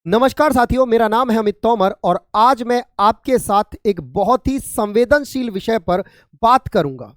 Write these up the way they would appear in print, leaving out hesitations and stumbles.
नमस्कार साथियों, मेरा नाम है अमित तोमर और आज मैं आपके साथ एक बहुत ही संवेदनशील विषय पर बात करूंगा।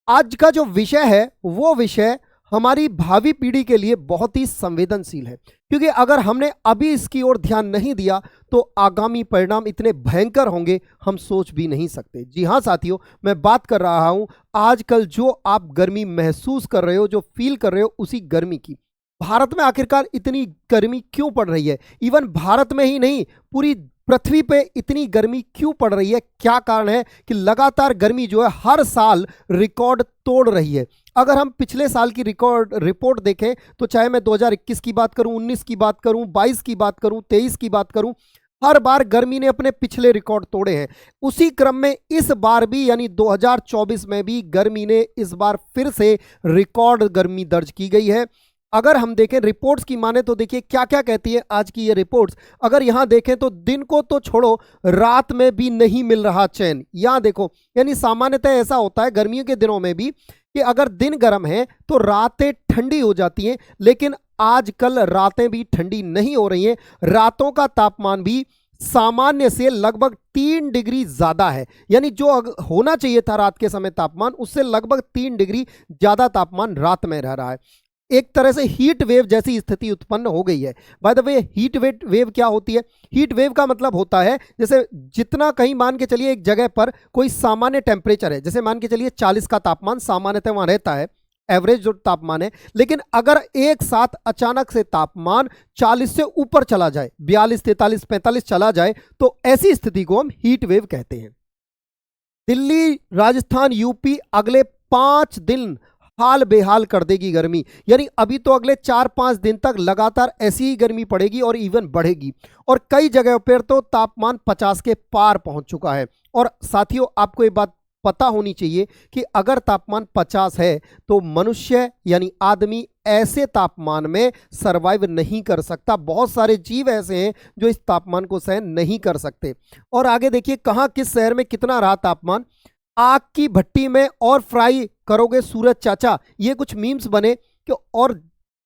आज का जो विषय है वो विषय हमारी भावी पीढ़ी के लिए बहुत ही संवेदनशील है, क्योंकि अगर हमने अभी इसकी ओर ध्यान नहीं दिया तो आगामी परिणाम इतने भयंकर होंगे हम सोच भी नहीं सकते। जी हाँ साथियों, मैं बात कर रहा हूं आजकल जो आप गर्मी महसूस कर रहे हो, जो फील कर रहे हो, उसी गर्मी की। भारत में आखिरकार इतनी गर्मी क्यों पड़ रही है? इवन भारत में ही नहीं, पूरी पृथ्वी पे इतनी गर्मी क्यों पड़ रही है? क्या कारण है कि लगातार गर्मी जो है हर साल रिकॉर्ड तोड़ रही है? अगर हम पिछले साल की रिपोर्ट देखें तो चाहे मैं 2021 की बात करूं, 19 की बात करूं, 22 की बात करूं, 23 की बात करूं, हर बार गर्मी ने अपने पिछले रिकॉर्ड तोड़े हैं। उसी क्रम में इस बार भी यानी 2024 में भी गर्मी ने इस बार फिर से रिकॉर्ड गर्मी दर्ज की गई है। अगर हम देखें रिपोर्ट्स की माने तो देखिए क्या क्या कहती है आज की ये रिपोर्ट्स। अगर यहां देखें तो दिन को तो छोड़ो, रात में भी नहीं मिल रहा चैन। यहां देखो, यानी सामान्यतः ऐसा होता है गर्मियों के दिनों में भी कि अगर दिन गर्म है तो रातें ठंडी हो जाती हैं, लेकिन आजकल रातें भी ठंडी नहीं हो रही हैं। रातों का तापमान भी सामान्य से लगभग 3 डिग्री ज्यादा है, यानी जो होना चाहिए था रात के समय तापमान, उससे लगभग 3 डिग्री ज्यादा तापमान रात में रह रहा है। एक तरह से हीट वेव जैसी स्थिति उत्पन्न हो गई है। By the way, heat wave क्या होती है? हीट वेव का मतलब होता है जैसे जितना कहीं मान के चलिए एक जगह पर कोई सामान्य टेम्परेचर है, जैसे मान के चलिए 40 का तापमान सामान्यतः वहां रहता है, एवरेज जो तापमान है, लेकिन अगर एक साथ अचानक से तापमान 40 से ऊपर चला जाए, 42, 43, 45 चला जाए, तो ऐसी स्थिति को हम हीट वेव कहते हैं। दिल्ली, राजस्थान, यूपी अगले 5 दिन हाल बेहाल कर देगी गर्मी, यानी अभी तो अगले 4-5 दिन तक लगातार ऐसी ही गर्मी पड़ेगी और इवन बढ़ेगी, और कई जगहों पर तो तापमान 50 के पार पहुंच चुका है। और साथियों, आपको ये बात पता होनी चाहिए कि अगर तापमान 50 है तो मनुष्य यानी आदमी ऐसे तापमान में सरवाइव नहीं कर सकता। बहुत सारे जीव ऐसे हैं जो इस तापमान को सहन नहीं कर सकते। और आगे देखिए कहां किस शहर में कितना रहा तापमान। आग की भट्टी में और फ्राई करोगे सूरज चाचा, ये कुछ मीम्स बने कि और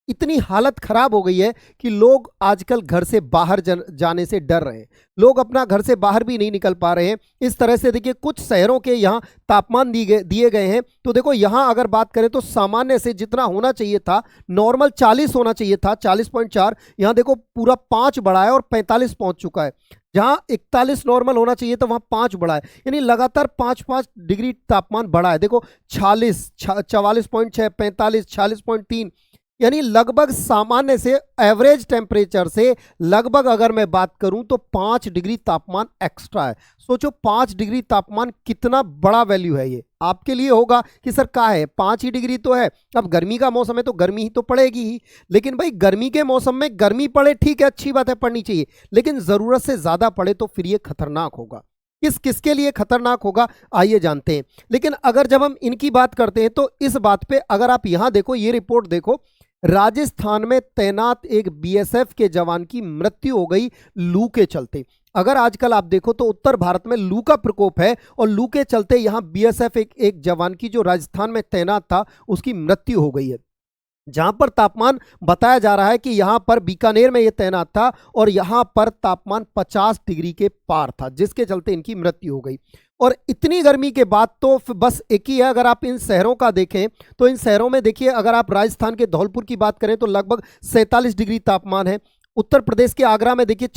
इतनी हालत खराब हो गई है कि लोग आजकल घर से बाहर जाने से डर रहे हैं। लोग अपना घर से बाहर भी नहीं निकल पा रहे हैं। इस तरह से देखिए कुछ शहरों के यहाँ तापमान दिए गए हैं। तो देखो यहाँ अगर बात करें तो सामान्य से जितना होना चाहिए था, नॉर्मल 40 होना चाहिए था, 40.4, यहाँ देखो पूरा 5 बढ़ा है और 45 पहुंच चुका है। जहां 41 नॉर्मल होना चाहिए था वहां 5 बढ़ा है, यानी लगातार 5-5 डिग्री तापमान बढ़ा है। देखो 40, 44.6, 45, 46.3, यानी लगभग सामान्य से एवरेज टेम्परेचर से लगभग अगर मैं बात करूं तो 5 डिग्री तापमान एक्स्ट्रा है। सोचो 5 डिग्री तापमान कितना बड़ा वैल्यू है। ये आपके लिए होगा कि सर क्या है, 5 ही डिग्री तो है, अब गर्मी का मौसम है तो गर्मी ही तो पड़ेगी ही। लेकिन भाई गर्मी के मौसम में गर्मी पड़े ठीक है, अच्छी बात है, पड़नी चाहिए, लेकिन जरूरत से ज्यादा पड़े तो फिर ये खतरनाक होगा। किसके लिए खतरनाक होगा आइए जानते हैं। लेकिन अगर जब हम इनकी बात करते हैं तो इस बात पे अगर आप यहां देखो, ये रिपोर्ट देखो, राजस्थान में तैनात एक बीएसएफ के जवान की मृत्यु हो गई लू के चलते। अगर आजकल आप देखो तो उत्तर भारत में लू का प्रकोप है और लू के चलते यहां बीएसएफ एक जवान की जो राजस्थान में तैनात था उसकी मृत्यु हो गई है। जहां पर तापमान बताया जा रहा है कि यहां पर बीकानेर में यह तैनात था और यहां पर तापमान 50 डिग्री के पार था, जिसके चलते इनकी मृत्यु हो गई। और इतनी गर्मी के बाद तो बस एक ही है, अगर आप इन शहरों का देखें तो इन शहरों में देखिए, अगर आप राजस्थान के धौलपुर की बात करें तो लगभग 47 डिग्री तापमान है। उत्तर प्रदेश के आगरा में देखिए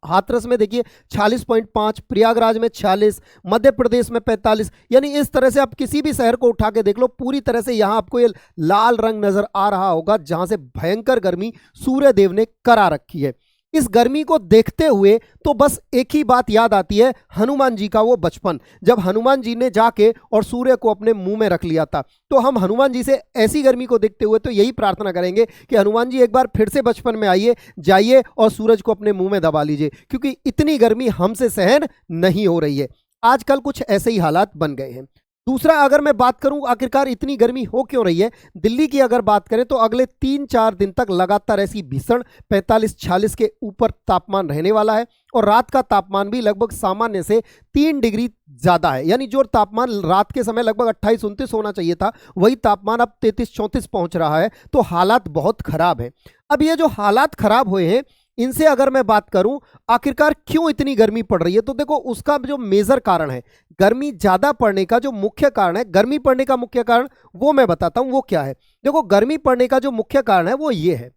हाथरस में देखिए 46.5, प्रयागराज में 46, मध्य प्रदेश में 45, यानी इस तरह से आप किसी भी शहर को उठा के देख लो, पूरी तरह से यहां आपको ये लाल रंग नजर आ रहा होगा, जहां से भयंकर गर्मी सूर्य देव ने करा रखी है। इस गर्मी को देखते हुए तो बस एक ही बात याद आती है, हनुमान जी का वो बचपन, जब हनुमान जी ने जाके और सूर्य को अपने मुंह में रख लिया था। तो हम हनुमान जी से ऐसी गर्मी को देखते हुए तो यही प्रार्थना करेंगे कि हनुमान जी एक बार फिर से बचपन में आइए, जाइए और सूरज को अपने मुंह में दबा लीजिए, क्योंकि इतनी गर्मी हमसे सहन नहीं हो रही है। आजकल कुछ ऐसे ही हालात बन गए हैं। दूसरा, अगर मैं बात करूं आखिरकार इतनी गर्मी हो क्यों रही है, दिल्ली की अगर बात करें तो अगले 3-4 दिन तक लगातार ऐसी भीषण 45-46 के ऊपर तापमान रहने वाला है और रात का तापमान भी लगभग सामान्य से 3 डिग्री ज्यादा है। यानी जो तापमान रात के समय लगभग 28-29 होना चाहिए था, वही तापमान अब 33-34 पहुंच रहा है। तो हालात बहुत खराब है। अब ये जो हालात खराब हुए हैं इनसे अगर मैं बात करूं आखिरकार क्यों इतनी गर्मी पड़ रही है, तो देखो उसका जो मेजर कारण है, गर्मी ज्यादा पड़ने का जो मुख्य कारण है, गर्मी पड़ने का मुख्य कारण वो मैं बताता हूं वो क्या है। देखो गर्मी पड़ने का जो मुख्य कारण है वो ये है,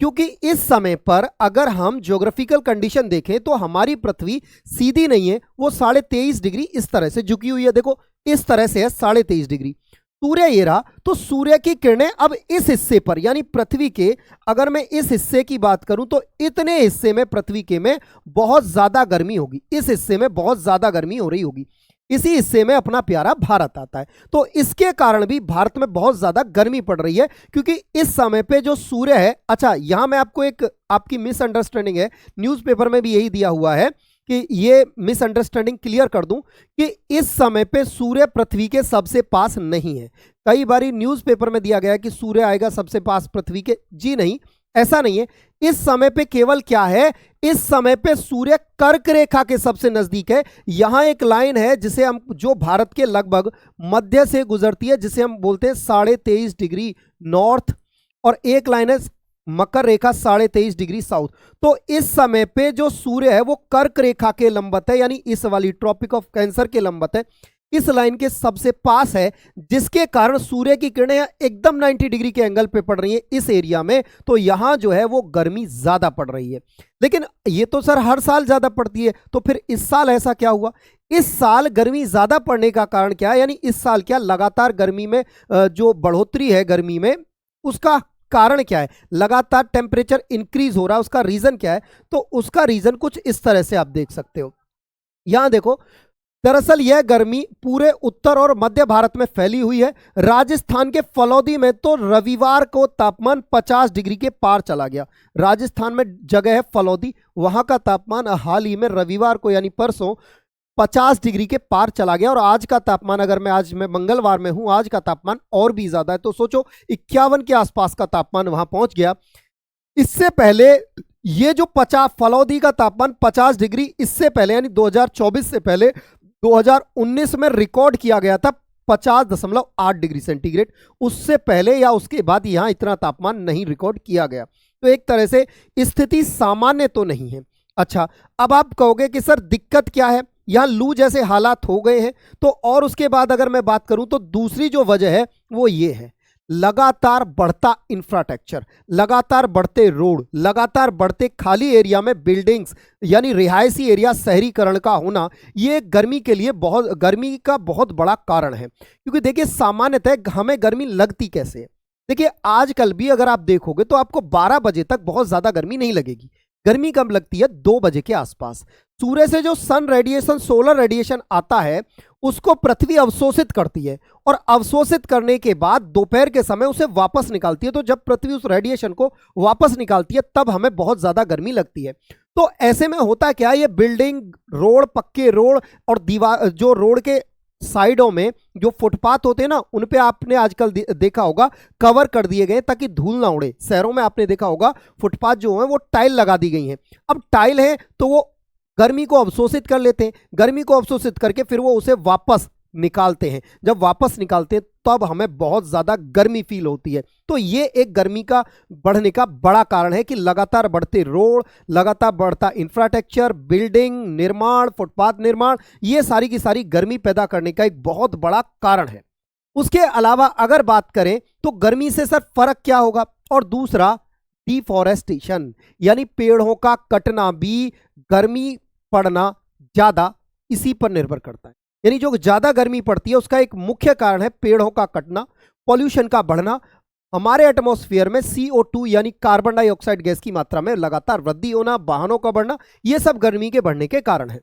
क्योंकि इस समय पर अगर हम ज्योग्राफिकल कंडीशन देखें तो हमारी पृथ्वी सीधी नहीं है, वो 23.5 डिग्री इस तरह से झुकी हुई है। देखो इस तरह से है 23.5 डिग्री। सूर्य ये रहा, तो सूर्य की किरणें अब इस हिस्से पर यानी पृथ्वी के, अगर मैं इस हिस्से की बात करूं तो इतने हिस्से में पृथ्वी के में बहुत ज्यादा गर्मी होगी, इस हिस्से में बहुत ज्यादा गर्मी हो रही होगी। इसी हिस्से में अपना प्यारा भारत आता है, तो इसके कारण भी भारत में बहुत ज्यादा गर्मी पड़ रही है, क्योंकि इस समय पे जो सूर्य है, अच्छा यहां मैं आपको एक आपकी मिसअंडरस्टैंडिंग है, न्यूज़पेपर में भी यही दिया हुआ है कि ये मिसअंडरस्टैंडिंग क्लियर कर दूं कि इस समय पे सूर्य पृथ्वी के सबसे पास नहीं है। कई बारी न्यूज़पेपर में दिया गया है कि सूर्य आएगा सबसे पास पृथ्वी के, जी नहीं, ऐसा नहीं है। इस समय पे केवल क्या है, इस समय पे सूर्य कर्क रेखा के सबसे नजदीक है। यहां एक लाइन है जिसे हम, जो भारत के लगभग मध्य से गुजरती है, जिसे हम बोलते हैं 23.5 डिग्री नॉर्थ, और एक लाइन है मकर रेखा 23.5 डिग्री साउथ। तो इस समय पे जो सूर्य है वो कर्क रेखा के लंबवत है, यानी इस वाली ट्रॉपिक ऑफ कैंसर के लंबवत है, इस लाइन के सबसे पास है, जिसके कारण सूर्य की किरणें एकदम 90 डिग्री के एंगल पे पड़ रही है इस एरिया में। तो यहां जो है वो गर्मी ज्यादा पड़ रही है। लेकिन ये तो सर हर साल ज्यादा पड़ती है, तो फिर इस साल ऐसा क्या हुआ? इस साल गर्मी ज्यादा पड़ने का कारण क्या है, यानी इस साल क्या लगातार गर्मी में जो बढ़ोतरी है गर्मी में, उसका कारण क्या है? लगातार टेम्परेचर इंक्रीज हो रहा है, उसका रीजन क्या है? तो उसका रीजन कुछ इस तरह से आप देख सकते हो। यहां देखो, दरअसल यह गर्मी पूरे उत्तर और मध्य भारत में फैली हुई है। राजस्थान के फलौदी में तो रविवार को तापमान 50 डिग्री के पार चला गया। राजस्थान में जगह है फलौदी, वहां का तापमान हाल ही में रविवार को यानी परसों 50 डिग्री के पार चला गया। और आज का तापमान, अगर मैं मंगलवार में हूं, आज का तापमान और भी ज्यादा है। तो सोचो 51 के आसपास का तापमान वहां पहुंच गया। इससे पहले ये जो 50 फलौदी का तापमान 50 डिग्री, इससे पहले यानी 2024 से पहले 2019 में रिकॉर्ड किया गया था 50.8 डिग्री सेंटीग्रेड। उससे पहले या उसके बाद यहां इतना तापमान नहीं रिकॉर्ड किया गया। तो एक तरह से स्थिति सामान्य तो नहीं है। अच्छा, अब आप कहोगे कि सर दिक्कत क्या है, यहां लू जैसे हालात हो गए हैं। तो और उसके बाद अगर मैं बात करूं तो दूसरी जो वजह है वो ये है, लगातार बढ़ता इंफ्रास्ट्रक्चर, लगातार बढ़ते रोड, लगातार बढ़ते खाली एरिया में बिल्डिंग्स यानी रिहायशी एरिया शहरीकरण का होना, ये गर्मी के लिए गर्मी का बहुत बड़ा कारण है। क्योंकि देखिए सामान्यतः हमें गर्मी लगती कैसे है, देखिए आजकल भी अगर आप देखोगे तो आपको 12 बजे तक बहुत ज्यादा गर्मी नहीं लगेगी। गर्मी कब लगती है? 2 बजे के आसपास। सूर्य से जो सन रेडिएशन, सोलर रेडिएशन आता है, उसको पृथ्वी अवशोषित करती है, और अवशोषित करने के बाद दोपहर के समय उसे वापस निकालती है। तो जब पृथ्वी उस रेडिएशन को वापस निकालती है तब हमें बहुत ज्यादा गर्मी लगती है। तो ऐसे में होता क्या है, ये बिल्डिंग, रोड, पक्के रोड और दीवार, जो रोड के साइडों में जो फुटपाथ होते हैं ना, उन पे आपने आजकल देखा होगा कवर कर दिए गए ताकि धूल ना उड़े। शहरों में आपने देखा होगा फुटपाथ जो है वो टाइल लगा दी गई हैं। अब टाइल है तो वो गर्मी को अवशोषित कर लेते हैं, गर्मी को अवशोषित करके फिर वो उसे वापस निकालते हैं। जब वापस निकालते हैं तब हमें बहुत ज्यादा गर्मी फील होती है। तो ये एक गर्मी का बढ़ने का बड़ा कारण है कि लगातार बढ़ते रोड, लगातार बढ़ता इंफ्रास्ट्रक्चर, बिल्डिंग निर्माण, फुटपाथ निर्माण, ये सारी की सारी गर्मी पैदा करने का एक बहुत बड़ा कारण है। उसके अलावा अगर बात करें तो गर्मी से सर फर्क क्या होगा? और दूसरा, डिफॉरेस्टेशन यानी पेड़ों का कटना भी गर्मी पड़ना ज्यादा इसी पर निर्भर करता है। यानी जो ज्यादा गर्मी पड़ती है उसका एक मुख्य कारण है पेड़ों का कटना, पॉल्यूशन का बढ़ना, हमारे एटमॉस्फेयर में CO2 यानी कार्बन डाइऑक्साइड गैस की मात्रा में लगातार वृद्धि होना, वाहनों का बढ़ना, ये सब गर्मी के बढ़ने के कारण है।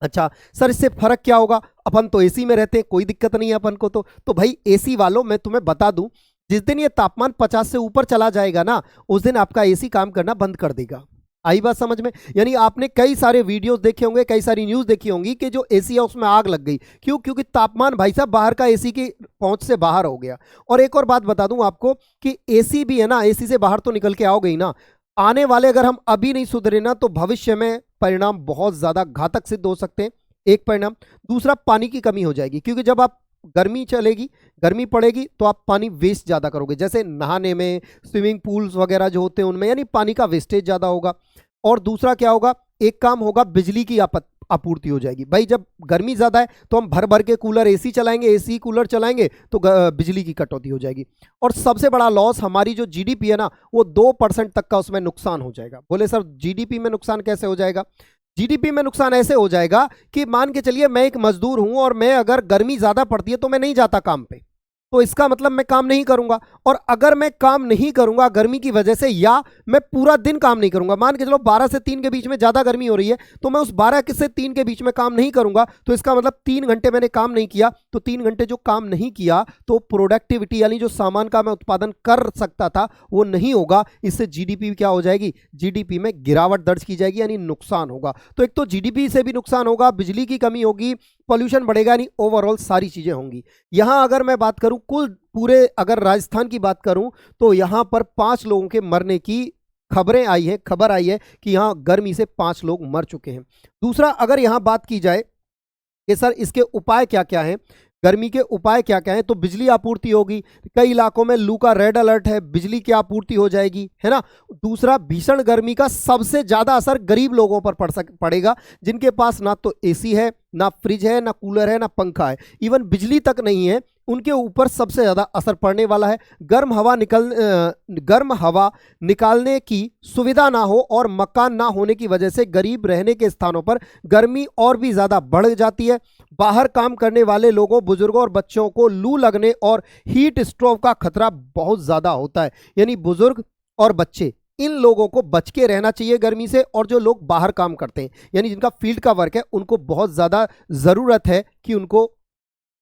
अच्छा सर, इससे फर्क क्या होगा? अपन तो एसी में रहते हैं, कोई दिक्कत नहीं है अपन को। तो भाई एसी वालों, मैं तुम्हें बता दूं, जिस दिन ये तापमान 50 से ऊपर चला जाएगा ना, उस दिन आपका एसी काम करना बंद कर देगा। आई बात समझ में? यानी आपने कई सारे वीडियोस देखे होंगे, कई सारी न्यूज़ देखी होंगी कि जो एसी है उसमें आग लग गई। क्यों? क्योंकि तापमान भाई साहब बाहर का एसी की पहुंच से बाहर हो गया। और एक और बात बता दूं आपको कि एसी भी है ना, एसी से बाहर तो निकल के आओगे ही ना। आने वाले, अगर हम अभी नहीं सुधरे ना, तो भविष्य में परिणाम बहुत ज्यादा घातक सिद्ध हो सकते हैं। एक परिणाम। दूसरा, पानी की कमी हो जाएगी, क्योंकि जब आप गर्मी चलेगी, गर्मी पड़ेगी तो आप पानी वेस्ट ज़्यादा करोगे। जैसे नहाने में, स्विमिंग पूल्स वगैरह जो होते हैं उनमें, यानी पानी का वेस्टेज ज़्यादा होगा। और दूसरा क्या होगा, एक काम होगा, बिजली की आपूर्ति हो जाएगी। भाई जब गर्मी ज़्यादा है तो हम भर भर के कूलर एसी चलाएंगे, एसी कूलर चलाएंगे तो बिजली की कटौती हो जाएगी। और सबसे बड़ा लॉस, हमारी जो जीडीपी है ना, वो 2% तक का उसमें नुकसान हो जाएगा। बोले सर जीडीपी में नुकसान कैसे हो जाएगा? जीडीपी में नुकसान ऐसे हो जाएगा कि मान के चलिए मैं एक मजदूर हूं और मैं अगर गर्मी ज़्यादा पड़ती है तो मैं नहीं जाता काम पे, तो इसका मतलब मैं काम नहीं करूंगा। और अगर मैं काम नहीं करूंगा गर्मी की वजह से, या मैं पूरा दिन काम नहीं करूंगा, मान के चलो 12 से 3 के बीच में ज्यादा गर्मी हो रही है तो मैं उस 12 से 3 के बीच में काम नहीं करूंगा, तो इसका मतलब 3 घंटे मैंने काम नहीं किया, तो 3 घंटे जो काम नहीं किया तो प्रोडक्टिविटी यानी जो सामान का मैं उत्पादन कर सकता था वो नहीं होगा। इससे जीडीपी क्या हो जाएगी, जीडीपी में गिरावट दर्ज की जाएगी, यानी नुकसान होगा। तो एक तो जीडीपी से भी नुकसान होगा, बिजली की कमी होगी, पॉल्यूशन बढ़ेगा, यानी ओवरऑल सारी चीजें होंगी। यहां अगर मैं बात करूं कुल पूरे अगर राजस्थान की बात करूं तो यहां पर 5 लोगों के मरने की खबर आई है कि यहां गर्मी से 5 लोग मर चुके हैं। दूसरा, अगर यहां बात की जाए कि सर इसके उपाय क्या क्या हैं, गर्मी के उपाय क्या क्या हैं, तो बिजली आपूर्ति होगी। कई इलाकों में लू का रेड अलर्ट है, बिजली की आपूर्ति हो जाएगी, है ना। दूसरा, भीषण गर्मी का सबसे ज्यादा असर गरीब लोगों पर पड़ेगा, जिनके पास ना तो एसी है, ना फ्रिज है, ना कूलर है, ना पंखा है, इवन बिजली तक नहीं है, उनके ऊपर सबसे ज्यादा असर पड़ने वाला है। गर्म हवा निकालने की सुविधा ना हो और मकान ना होने की वजह से गरीब रहने के स्थानों पर गर्मी और भी ज्यादा बढ़ जाती है। बाहर काम करने वाले लोगों, बुजुर्गों और बच्चों को लू लगने और हीट स्ट्रोक का खतरा बहुत ज्यादा होता है, यानी बुजुर्ग और बच्चे, इन लोगों को बच के रहना चाहिए गर्मी से। और जो लोग बाहर काम करते हैं यानी जिनका फील्ड का वर्क है, उनको बहुत ज्यादा जरूरत है कि उनको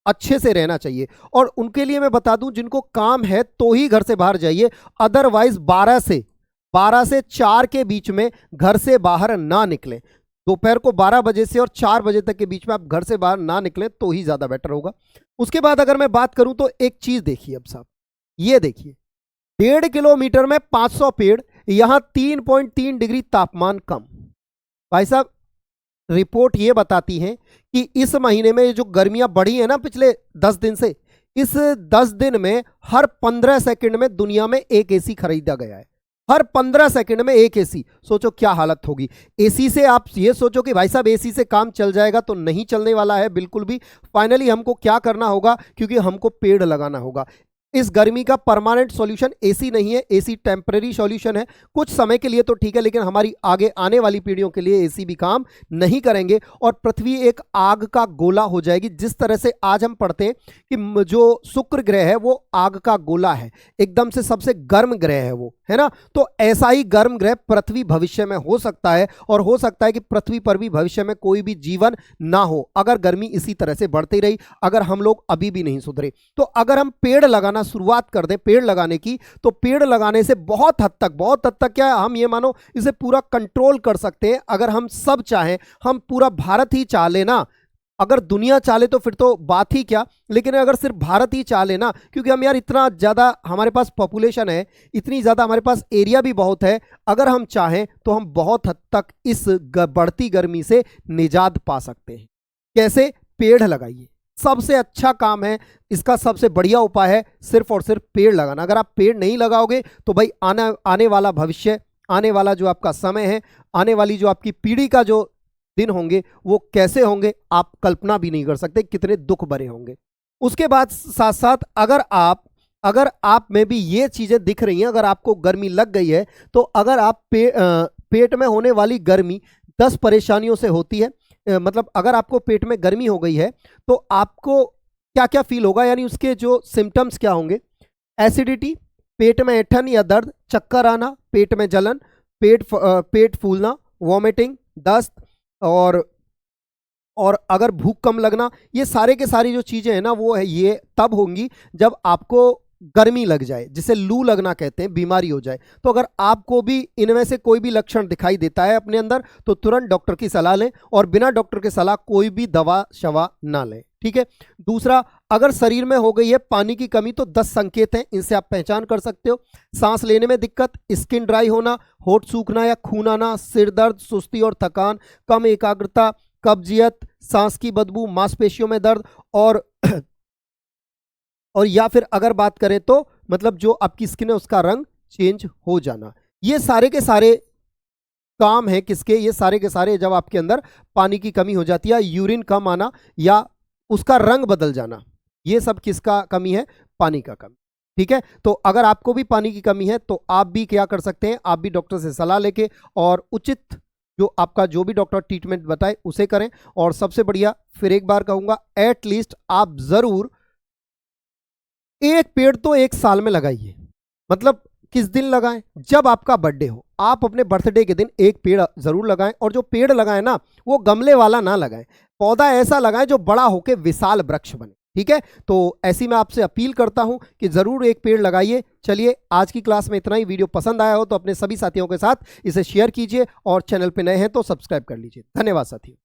अच्छे से रहना चाहिए। और उनके लिए मैं बता दूं, जिनको काम है तो ही घर से बाहर जाइए, अदरवाइज 12 से 4 के बीच में घर से बाहर ना निकलें। दोपहर को 12 बजे से और 4 बजे तक के बीच में आप घर से बाहर ना निकलें तो ही ज्यादा बेटर होगा। उसके बाद अगर मैं बात करूं तो एक चीज देखिए, अब साहब ये देखिए, 1.5 किलोमीटर में 500 पेड़, यहां 3.3 डिग्री तापमान कम। भाई साहब रिपोर्ट ये बताती है कि इस महीने में जो गर्मियां बढ़ी है ना पिछले 10 दिन से, इस 10 दिन में हर 15 सेकंड में दुनिया में एक एसी खरीदा गया है। हर 15 सेकंड में एक एसी, सोचो क्या हालत होगी। एसी से आप ये सोचो कि भाई साहब एसी से काम चल जाएगा, तो नहीं चलने वाला है बिल्कुल भी। फाइनली हमको क्या करना होगा, क्योंकि हमको पेड़ लगाना होगा। इस गर्मी का परमानेंट सॉल्यूशन एसी नहीं है, एसी टेम्परेरी सॉल्यूशन है, कुछ समय के लिए तो ठीक है, लेकिन हमारी आगे आने वाली पीढ़ियों के लिए एसी भी काम नहीं करेंगे और पृथ्वी एक आग का गोला हो जाएगी। जिस तरह से आज हम पढ़ते हैं कि जो शुक्र ग्रह है वो आग का गोला है, एकदम से सबसे गर्म ग्रह है वो, है ना। तो ऐसा ही गर्म ग्रह पृथ्वी भविष्य में हो सकता है, और हो सकता है कि पृथ्वी पर भी भविष्य में कोई भी जीवन ना हो, अगर गर्मी इसी तरह से बढ़ती रही, अगर हम लोग अभी भी नहीं सुधरे। तो अगर हम पेड़ लगाना शुरुआत कर दें पेड़ लगाने की, तो पेड़ लगाने से बहुत हद तक क्या है, हम ये मानो इसे पूरा कंट्रोल कर सकते हैं। अगर हम सब चाहें, हम पूरा भारत ही चाह लेना, अगर दुनिया चाले तो फिर तो बात ही क्या, लेकिन अगर सिर्फ भारत ही चाह लेना, क्योंकि हम यार इतना ज़्यादा हमारे पास पॉपुलेशन है, इतनी ज़्यादा हमारे पास एरिया भी बहुत है, अगर हम चाहें तो हम बहुत हद तक इस बढ़ती गर्मी से निजात पा सकते हैं। कैसे? पेड़ लगाइए, सबसे अच्छा काम है, इसका सबसे बढ़िया उपाय है सिर्फ और सिर्फ पेड़ लगाना। अगर आप पेड़ नहीं लगाओगे तो भाई आने वाला भविष्य, आने वाला जो आपका समय है, आने वाली जो आपकी पीढ़ी का जो दिन होंगे वो कैसे होंगे आप कल्पना भी नहीं कर सकते, कितने दुख भरे होंगे। उसके बाद साथ साथ अगर आप में भी ये चीजें दिख रही हैं, अगर आपको गर्मी लग गई है, तो अगर आप पेट में होने वाली गर्मी 10 परेशानियों से होती है, मतलब अगर आपको पेट में गर्मी हो गई है तो आपको क्या क्या फील होगा, यानी उसके जो सिम्टम्स क्या होंगे। एसिडिटी, पेट में ऐंठन या दर्द, चक्कर आना, पेट में जलन, पेट फूलना, वॉमिटिंग, दस्त, और अगर भूख कम लगना, ये सारे के सारी जो चीज़ें हैं ना, वो है ये तब होंगी जब आपको गर्मी लग जाए, जिसे लू लगना कहते हैं, बीमारी हो जाए। तो अगर आपको भी इनमें से कोई भी लक्षण दिखाई देता है अपने अंदर, तो तुरंत डॉक्टर की सलाह लें, और बिना डॉक्टर के सलाह कोई भी दवा शवा ना लें, ठीक है। दूसरा, अगर शरीर में हो गई है पानी की कमी, तो 10 संकेत हैं, इनसे आप पहचान कर सकते हो। सांस लेने में दिक्कत, स्किन ड्राई होना, होठ सूखना या खून आना, सिर दर्द, सुस्ती और थकान, कम एकाग्रता, कब्जियत, सांस की बदबू, मांसपेशियों में दर्द, और या फिर अगर बात करें तो मतलब जो आपकी स्किन है उसका रंग चेंज हो जाना। ये सारे के सारे काम है किसके, ये सारे के सारे जब आपके अंदर पानी की कमी हो जाती है, यूरिन कम आना या उसका रंग बदल जाना, ये सब किसका कमी है, पानी का कमी। ठीक है, तो अगर आपको भी पानी की कमी है तो आप भी क्या कर सकते हैं, आप भी डॉक्टर से सलाह लेके और उचित जो आपका जो भी डॉक्टर ट्रीटमेंट बताए उसे करें। और सबसे बढ़िया फिर एक बार कहूंगा, एटलीस्ट आप जरूर एक पेड़ तो एक साल में लगाइए। मतलब किस दिन लगाएं, जब आपका बर्थडे हो, आप अपने बर्थडे के दिन एक पेड़ जरूर लगाएं। और जो पेड़ लगाएं ना, वो गमले वाला ना लगाएं, पौधा ऐसा लगाएं जो बड़ा होकर विशाल वृक्ष बने। ठीक है, तो ऐसी मैं आपसे अपील करता हूं कि जरूर एक पेड़ लगाइए। चलिए, आज की क्लास में इतना ही। वीडियो पसंद आया हो तो अपने सभी साथियों के साथ इसे शेयर कीजिए और चैनल पे नए हैं तो सब्सक्राइब कर लीजिए। धन्यवाद साथियों।